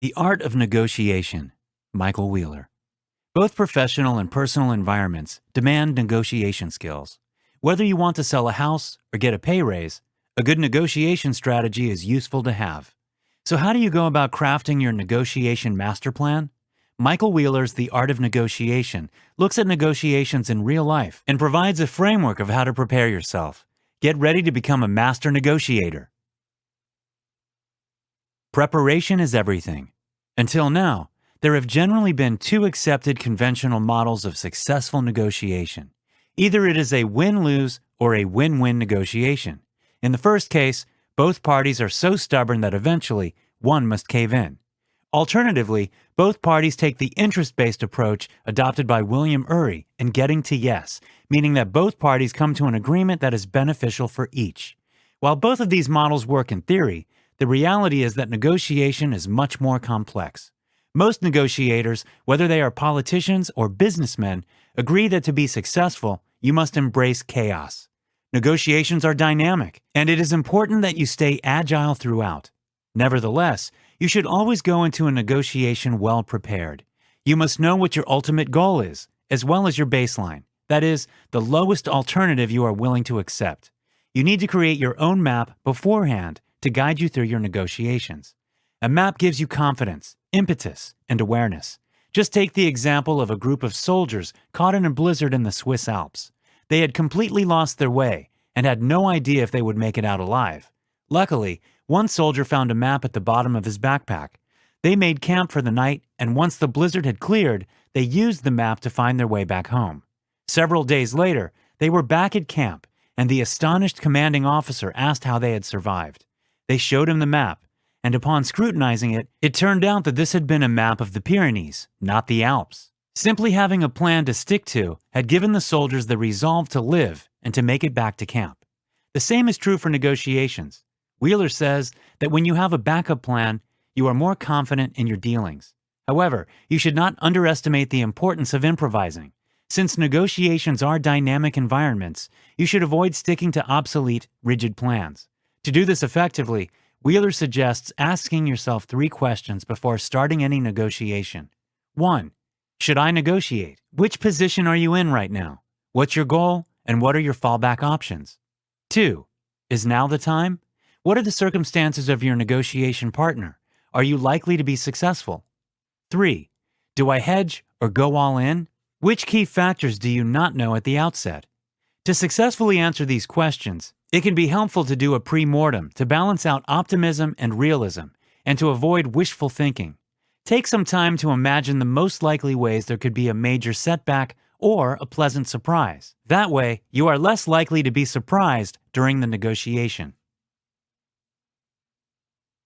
The Art of Negotiation, Michael Wheeler. Both professional and personal environments demand negotiation skills. Whether you want to sell a house or get a pay raise, a good negotiation strategy is useful to have. So how do you go about crafting your negotiation master plan? Michael Wheeler's The Art of Negotiation looks at negotiations in real life and provides a framework of how to prepare yourself. Get ready to become a master negotiator. Preparation is everything. Until now, there have generally been two accepted conventional models of successful negotiation. Either it is a win-lose or a win-win negotiation. In the first case, both parties are so stubborn that eventually one must cave in. Alternatively, both parties take the interest-based approach adopted by William Ury in Getting to Yes, meaning that both parties come to an agreement that is beneficial for each. While both of these models work in theory, the reality is that negotiation is much more complex. Most negotiators, whether they are politicians or businessmen, agree that to be successful, you must embrace chaos. Negotiations are dynamic, and it is important that you stay agile throughout. Nevertheless, you should always go into a negotiation well prepared. You must know what your ultimate goal is, as well as your baseline, that is, the lowest alternative you are willing to accept. You need to create your own map beforehand to guide you through your negotiations. A map gives you confidence, impetus, and awareness. Just take the example of a group of soldiers caught in a blizzard in the Swiss Alps. They had completely lost their way and had no idea if they would make it out alive. Luckily, one soldier found a map at the bottom of his backpack. They made camp for the night, and once the blizzard had cleared, they used the map to find their way back home. Several days later, they were back at camp, and the astonished commanding officer asked how they had survived. They showed him the map, and upon scrutinizing it, it turned out that this had been a map of the Pyrenees, not the Alps. Simply having a plan to stick to had given the soldiers the resolve to live and to make it back to camp. The same is true for negotiations. Wheeler says that when you have a backup plan, you are more confident in your dealings. However, you should not underestimate the importance of improvising. Since negotiations are dynamic environments, you should avoid sticking to obsolete, rigid plans. To do this effectively, Wheeler suggests asking yourself 3 questions before starting any negotiation. 1. Should I negotiate? Which position are you in right now? What's your goal, and what are your fallback options? 2. Is now the time? What are the circumstances of your negotiation partner? Are you likely to be successful? 3. Do I hedge or go all in? Which key factors do you not know at the outset? To successfully answer these questions, it can be helpful to do a pre-mortem to balance out optimism and realism, and to avoid wishful thinking. Take some time to imagine the most likely ways there could be a major setback or a pleasant surprise. That way, you are less likely to be surprised during the negotiation.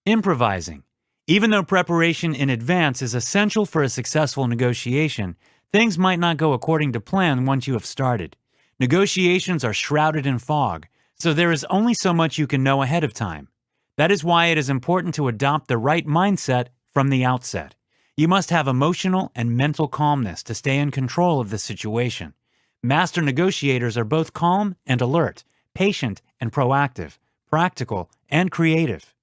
Improvising. Even though preparation in advance is essential for a successful negotiation, things might not go according to plan once you have started. Negotiations are shrouded in fog, so there is only so much you can know ahead of time. That is why it is important to adopt the right mindset from the outset. You must have emotional and mental calmness to stay in control of the situation. Master negotiators are both calm and alert, patient and proactive, practical and creative.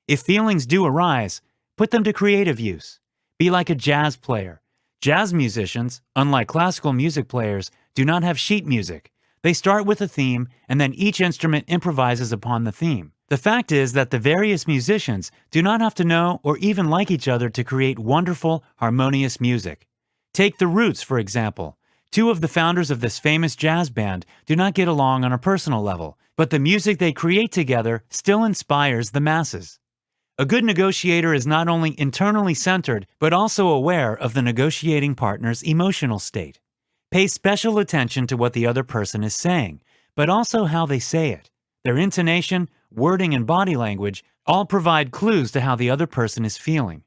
If feelings do arise, put them to creative use. Be like a jazz player. Jazz musicians, unlike classical music players, do not have sheet music. They start with a theme, and then each instrument improvises upon the theme. The fact is that the various musicians do not have to know or even like each other to create wonderful, harmonious music. Take the Roots, for example. 2 of the founders of this famous jazz band do not get along on a personal level, but the music they create together still inspires the masses. A good negotiator is not only internally centered, but also aware of the negotiating partner's emotional state. Pay special attention to what the other person is saying, but also how they say it. Their intonation, wording, and body language all provide clues to how the other person is feeling.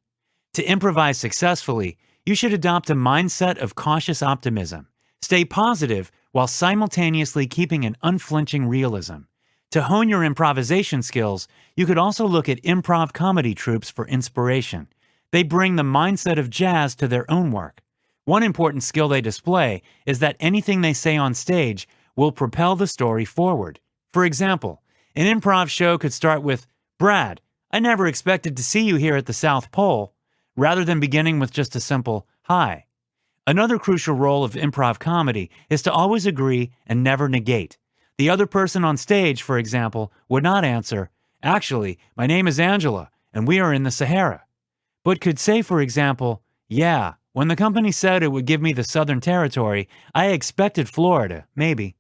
To improvise successfully, you should adopt a mindset of cautious optimism. Stay positive while simultaneously keeping an unflinching realism. To hone your improvisation skills, you could also look at improv comedy troupes for inspiration. They bring the mindset of jazz to their own work. One important skill they display is that anything they say on stage will propel the story forward. For example, an improv show could start with, "Brad, I never expected to see you here at the South Pole," rather than beginning with just a simple "hi." Another crucial role of improv comedy is to always agree and never negate. The other person on stage, for example, would not answer, "Actually, my name is Angela, and we are in the Sahara," but could say, for example, "Yeah, when the company said it would give me the Southern Territory, I expected Florida, maybe."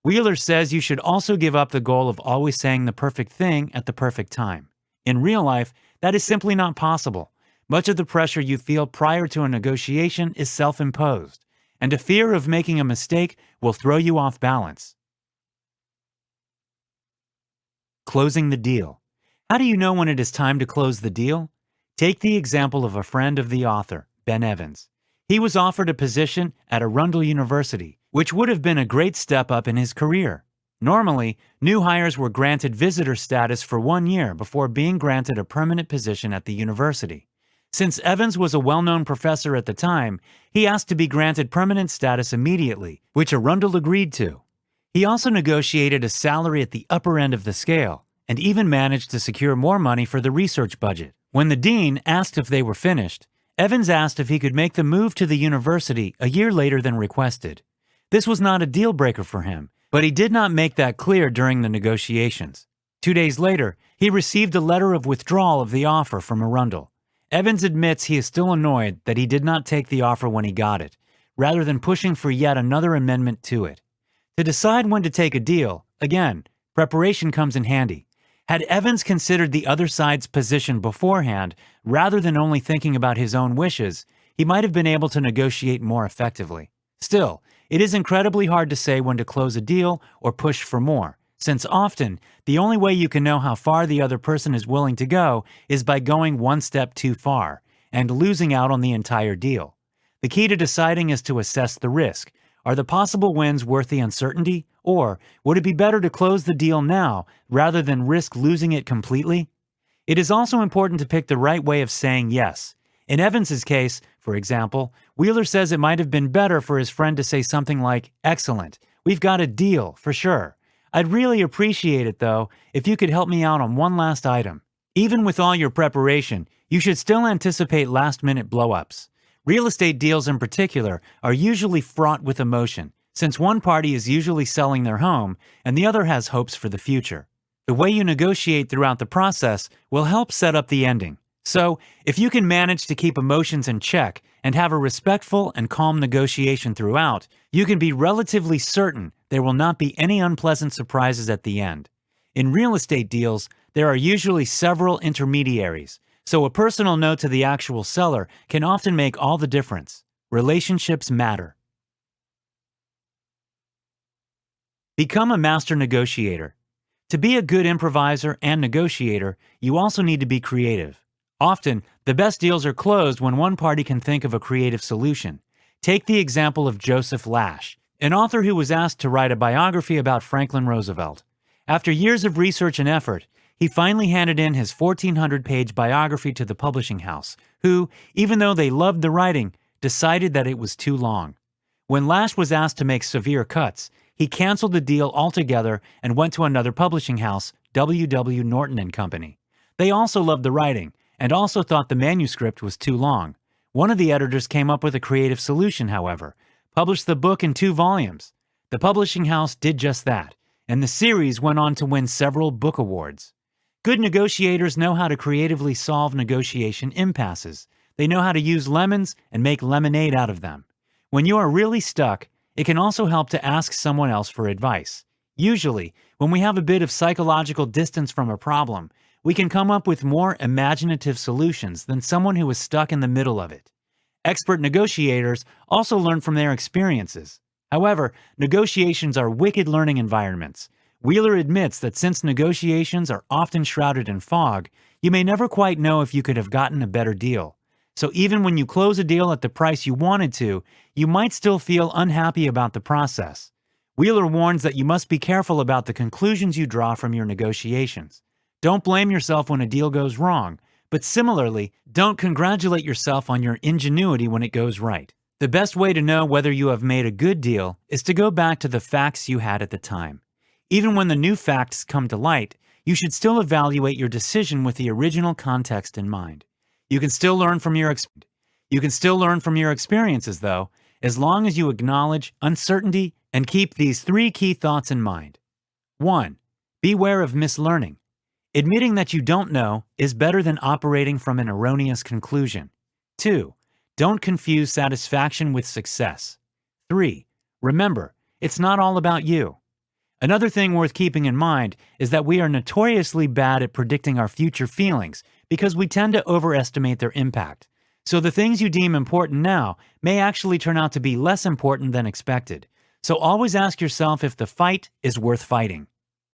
Wheeler says you should also give up the goal of always saying the perfect thing at the perfect time. In real life, that is simply not possible. Much of the pressure you feel prior to a negotiation is self-imposed, and a fear of making a mistake will throw you off balance. Closing the deal. How do you know when it is time to close the deal? Take the example of a friend of the author, Ben Evans. He was offered a position at Arundel University, which would have been a great step up in his career. Normally, new hires were granted visitor status for 1 year before being granted a permanent position at the university. Since Evans was a well-known professor at the time, he asked to be granted permanent status immediately, which Arundel agreed to. He also negotiated a salary at the upper end of the scale, and even managed to secure more money for the research budget. When the dean asked if they were finished, Evans asked if he could make the move to the university a year later than requested. This was not a deal breaker for him, but he did not make that clear during the negotiations. 2 days later, he received a letter of withdrawal of the offer from Arundel. Evans admits he is still annoyed that he did not take the offer when he got it, rather than pushing for yet another amendment to it. To decide when to take a deal, again, preparation comes in handy. Had Evans considered the other side's position beforehand, rather than only thinking about his own wishes, he might have been able to negotiate more effectively. Still, it is incredibly hard to say when to close a deal or push for more, since often, the only way you can know how far the other person is willing to go is by going one step too far and losing out on the entire deal. The key to deciding is to assess the risk. Are the possible wins worth the uncertainty, or would it be better to close the deal now rather than risk losing it completely? It is also important to pick the right way of saying yes. In Evans's case, for example, Wheeler says it might have been better for his friend to say something like, "Excellent, we've got a deal, for sure. I'd really appreciate it, though, if you could help me out on one last item." Even with all your preparation, you should still anticipate last-minute blow-ups. Real estate deals in particular are usually fraught with emotion, since one party is usually selling their home and the other has hopes for the future. The way you negotiate throughout the process will help set up the ending. So, if you can manage to keep emotions in check and have a respectful and calm negotiation throughout, you can be relatively certain there will not be any unpleasant surprises at the end. In real estate deals, there are usually several intermediaries, so a personal note to the actual seller can often make all the difference. Relationships matter. Become a master negotiator. To be a good improviser and negotiator, you also need to be creative. Often, the best deals are closed when one party can think of a creative solution. Take the example of Joseph Lash, an author who was asked to write a biography about Franklin Roosevelt. After years of research and effort, he finally handed in his 1,400-page biography to the publishing house, who, even though they loved the writing, decided that it was too long. When Lash was asked to make severe cuts, he canceled the deal altogether and went to another publishing house, W. Norton & Company. They also loved the writing, and also thought the manuscript was too long. One of the editors came up with a creative solution, however, published the book in 2 volumes. The publishing house did just that, and the series went on to win several book awards. Good negotiators know how to creatively solve negotiation impasses. They know how to use lemons and make lemonade out of them. When you are really stuck, it can also help to ask someone else for advice. Usually, when we have a bit of psychological distance from a problem, we can come up with more imaginative solutions than someone who is stuck in the middle of it. Expert negotiators also learn from their experiences. However, negotiations are wicked learning environments. Wheeler admits that since negotiations are often shrouded in fog, you may never quite know if you could have gotten a better deal. So even when you close a deal at the price you wanted to, you might still feel unhappy about the process. Wheeler warns that you must be careful about the conclusions you draw from your negotiations. Don't blame yourself when a deal goes wrong, but similarly, don't congratulate yourself on your ingenuity when it goes right. The best way to know whether you have made a good deal is to go back to the facts you had at the time. Even when the new facts come to light, you should still evaluate your decision with the original context in mind. You can still learn from your experiences, though, as long as you acknowledge uncertainty and keep these three key thoughts in mind. 1. Beware of mislearning. Admitting that you don't know is better than operating from an erroneous conclusion. 2. Don't confuse satisfaction with success. 3. Remember, it's not all about you. Another thing worth keeping in mind is that we are notoriously bad at predicting our future feelings because we tend to overestimate their impact. So the things you deem important now may actually turn out to be less important than expected. So always ask yourself if the fight is worth fighting.